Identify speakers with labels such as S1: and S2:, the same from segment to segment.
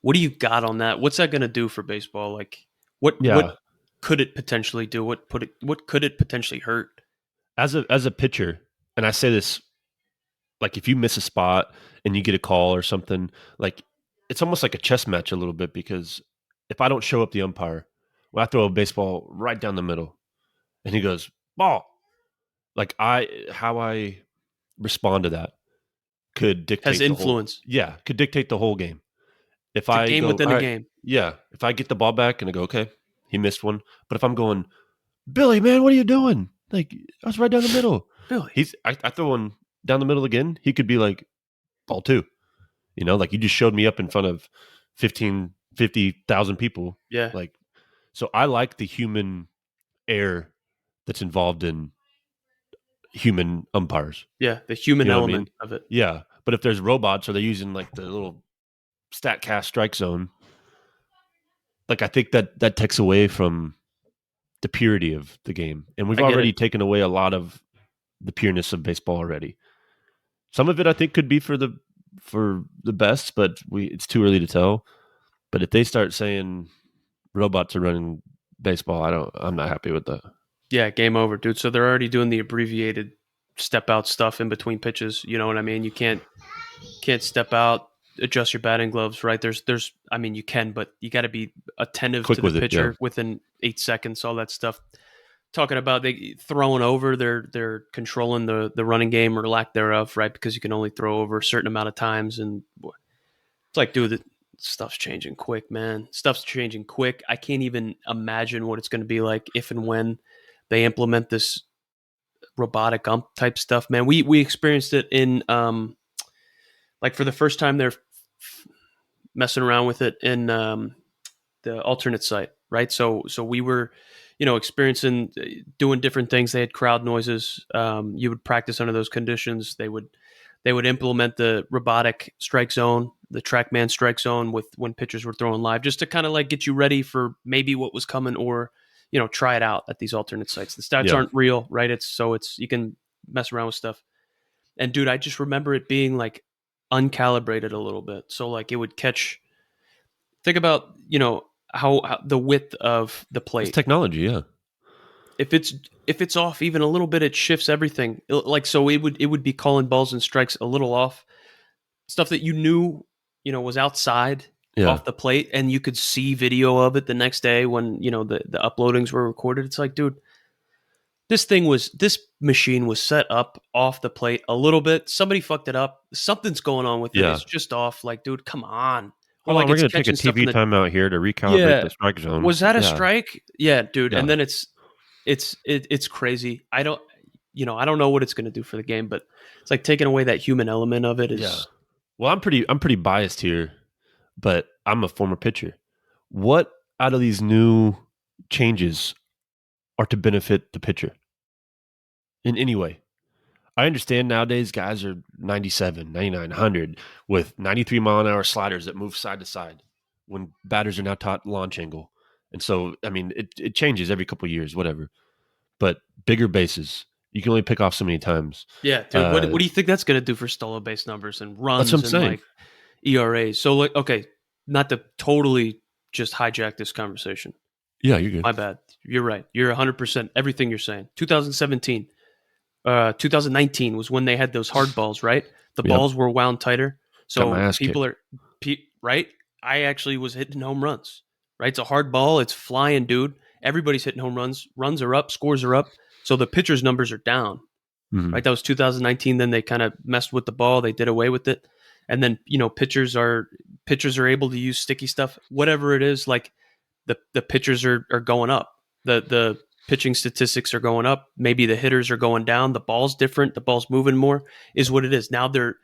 S1: What do you got on that? What's that going to do for baseball? Like, what
S2: Yeah,
S1: could it potentially do? What could it potentially hurt?
S2: as a pitcher, and I say this like if you miss a spot and you get a call or something, like it's almost like a chess match a little bit because if I don't show up the umpire, when I throw a baseball right down the middle and he goes ball, like how I respond to that could
S1: Has
S2: dictate the whole
S1: influence.
S2: yeah could dictate the whole game. If
S1: It's a
S2: I
S1: game
S2: go
S1: within
S2: all
S1: a
S2: right,
S1: game.
S2: yeah, if I get the ball back and I go okay, he missed one, but if I'm going Billy, man, what are you doing? Like I was right down the middle.
S1: Really?
S2: I throw one down the middle again. He could be like ball two. Like you just showed me up in front of 15, 50,000 people.
S1: Yeah.
S2: Like, so I like the human error that's involved in human umpires.
S1: Yeah. The human
S2: You know what I mean?
S1: element of it.
S2: Yeah. But if there's robots or they're using like the little stat cast strike zone, like I think that takes away from the purity of the game. And we've
S1: I get it.
S2: already taken away a lot of the pureness of baseball already. Some of it I think could be for the best, but it's too early to tell. But if they start saying robots are running baseball, I'm not happy with that.
S1: Yeah. Game over, dude. So they're already doing the abbreviated step out stuff in between pitches. You know what I mean? You can't step out, adjust your batting gloves, right? I mean, you can, but you got to be attentive to
S2: Quick
S1: the
S2: with it, yeah.
S1: pitcher within 8 seconds. All that stuff. Talking about they throwing over, they're controlling the running game or lack thereof, right? Because you can only throw over a certain amount of times, and it's like, dude, stuff's changing quick, man. Stuff's changing quick. I can't even imagine what it's going to be like if and when they implement this robotic ump type stuff, man. We experienced it in like for the first time they're messing around with it in the alternate site, right? So we were, experiencing doing different things. They had crowd noises. You would practice under those conditions. They would implement the robotic strike zone, the TrackMan strike zone with when pitchers were throwing live, just to kind of like get you ready for maybe what was coming, or try it out at these alternate sites. The stats
S2: Yeah.
S1: aren't real, right? It's you can mess around with stuff. And dude, I just remember it being like uncalibrated a little bit. So like it would catch. Think about how the width of the
S2: It's
S1: plate.
S2: technology, yeah.
S1: If it's off even a little bit, it shifts everything. Like so, it would be calling balls and strikes a little off. Stuff that you knew was outside
S2: Yeah.
S1: off the plate, and you could see video of it the next day when the uploadings were recorded. It's like, dude, this machine was set up off the plate a little bit. Somebody fucked it up. Something's going on with it.
S2: Yeah.
S1: It's just off. Like, dude, come on. Or
S2: Hold on,
S1: like
S2: we're
S1: it's
S2: gonna take a
S1: catching stuff in
S2: TV
S1: the
S2: timeout here to recalibrate
S1: yeah.
S2: the strike zone.
S1: Was that a
S2: Yeah.
S1: strike? Yeah, dude. And
S2: Yeah.
S1: then it's crazy. I don't know what it's going to do for the game, but it's like taking away that human element of it
S2: Yeah.
S1: is.
S2: Well, I'm pretty biased here, but I'm a former pitcher. What out of these new changes are to benefit the pitcher in any way? I understand nowadays guys are 97, 99, 100 with 93-mile-an-hour sliders that move side to side when batters are now taught launch angle. And so, I mean, it changes every couple of years, whatever. But bigger bases, you can only pick off so many times.
S1: Yeah, dude. What
S2: Uh,
S1: do you think that's going to do for stolen base numbers and
S2: that's what
S1: runs
S2: I'm
S1: and
S2: saying.
S1: like ERAs? So like, okay, not to totally just hijack this conversation.
S2: Yeah, you're good.
S1: My bad. You're right. You're 100% everything you're saying. 2017, 2019 was when they had those hard balls, right? The
S2: Yep.
S1: balls were wound tighter.
S2: Got my
S1: So
S2: ass
S1: people
S2: kicked.
S1: are, right? I actually was hitting home runs, right? It's a hard ball. It's flying, dude. Everybody's hitting home runs. Runs are up, scores are up. So the pitcher's numbers are down,
S2: Mhm.
S1: right? That was 2019. Then they kind of messed with the ball. They did away with it. And then, pitchers are able to use sticky stuff, whatever it is. Like the pitchers are going up. The pitching statistics are going up. Maybe the hitters are going down. The ball's different. The ball's moving more. Is what it is. Now the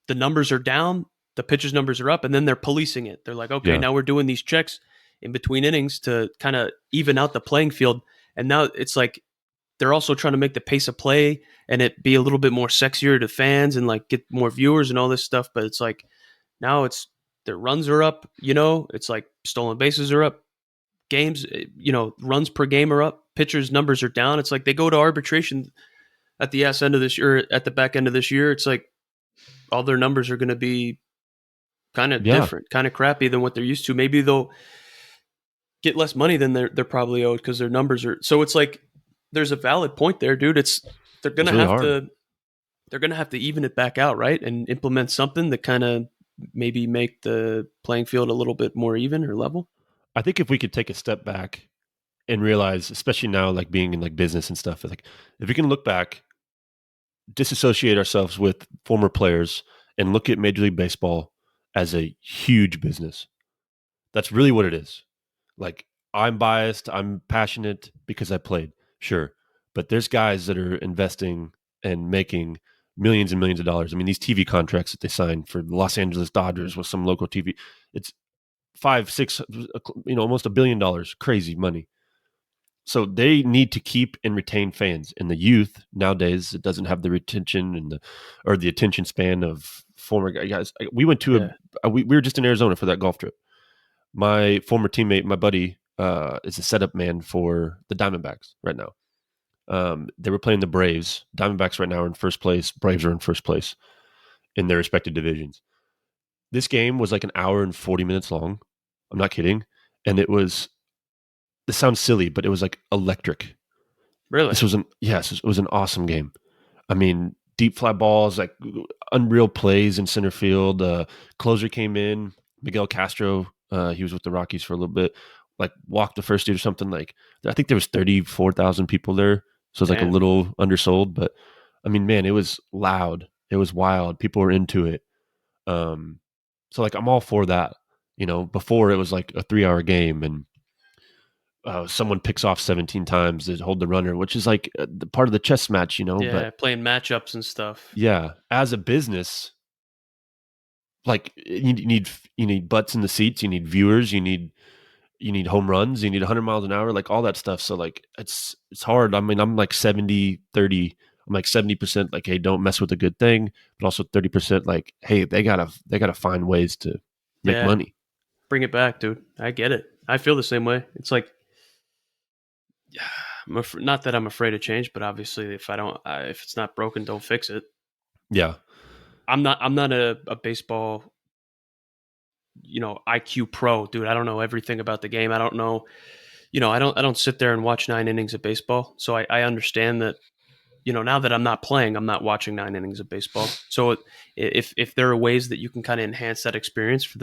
S1: numbers are down. The pitchers' numbers are up, and then they're policing it. They're like, okay,
S2: Yeah.
S1: now we're doing these checks in between innings to kind of even out the playing field. And now it's like they're also trying to make the pace of play and it be a little bit more sexier to fans and like get more viewers and all this stuff. But it's like now it's their runs are up. It's like stolen bases are up, games, runs per game are up, pitchers' numbers are down. It's like they go to arbitration at the back end of this year. It's like all their numbers are going to be kind of
S2: Yeah,
S1: different, kind of crappy than what they're used to. Maybe they'll get less money than they're probably owed because their numbers are. So it's like there's a valid point there, dude. It's they're
S2: it's
S1: gonna
S2: really
S1: have
S2: hard.
S1: to they're gonna have to even it back out, right, and implement something that kind of maybe make the playing field a little bit more even or level.
S2: I think if we could take a step back and realize, especially now, like being in like business and stuff, like if we can look back, disassociate ourselves with former players, and look at Major League Baseball as a huge business. That's really what it is. Like, I'm biased, I'm passionate because I played, sure. But there's guys that are investing and making millions and millions of dollars. I mean, these TV contracts that they signed for the Los Angeles Dodgers with some local TV, it's five, six, almost $1 billion. Crazy money. So they need to keep and retain fans. And the youth nowadays, it doesn't have the retention and the attention span of former guys. We went to
S1: Yeah,
S2: we were just in Arizona for that golf trip. My former teammate, my buddy, is a setup man for the Diamondbacks right now. They were playing the Braves. Diamondbacks right now are in first place. Braves are in first place in their respective divisions. This game was like an hour and 40 minutes long. I'm not kidding. And it was, this sounds silly, but it was like electric.
S1: really.
S2: It was an awesome game. I mean, deep fly balls, like unreal plays in center field. Closer came in, Miguel Castro. He was with the Rockies for a little bit. Like walked the first dude or something. Like I think there was 34,000 people there, so it was like a
S1: Damn.
S2: little undersold. But I mean, man, it was loud. It was wild. People were into it. Um, so like I'm all for that. Before it was like a 3 hour game and someone picks off 17 times to hold the runner, which is like the part of the chess match, But
S1: Yeah, playing matchups and stuff.
S2: yeah, as a business, like you need butts in the seats, you need viewers, you need home runs, you need 100 miles an hour, like all that stuff. So like it's hard. I mean, I'm like 70-30. I'm like 70% like, hey, don't mess with a good thing, but also 30% like, hey, they gotta find ways to make
S1: Yeah,
S2: money.
S1: bring it back, dude. I get it. I feel the same way. It's like not that I'm afraid of change, but obviously, if it's not broken, don't fix it.
S2: Yeah.
S1: I'm not a baseball, IQ pro, dude. I don't know everything about the game. I don't know, I don't sit there and watch 9 innings of baseball. So I understand that, now that I'm not playing, I'm not watching 9 innings of baseball. So if there are ways that you can kind of enhance that experience for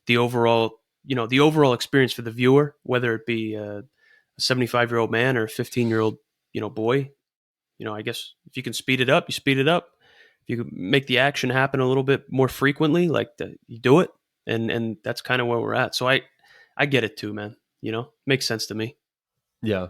S1: the overall, the overall experience for the viewer, whether it be a 75-year-old man or a 15-year-old, boy, I guess if you can speed it up, you speed it up. If you can make the action happen a little bit more frequently, you do it, and that's kind of where we're at. So I get it too, man. Makes sense to me.
S2: Yeah.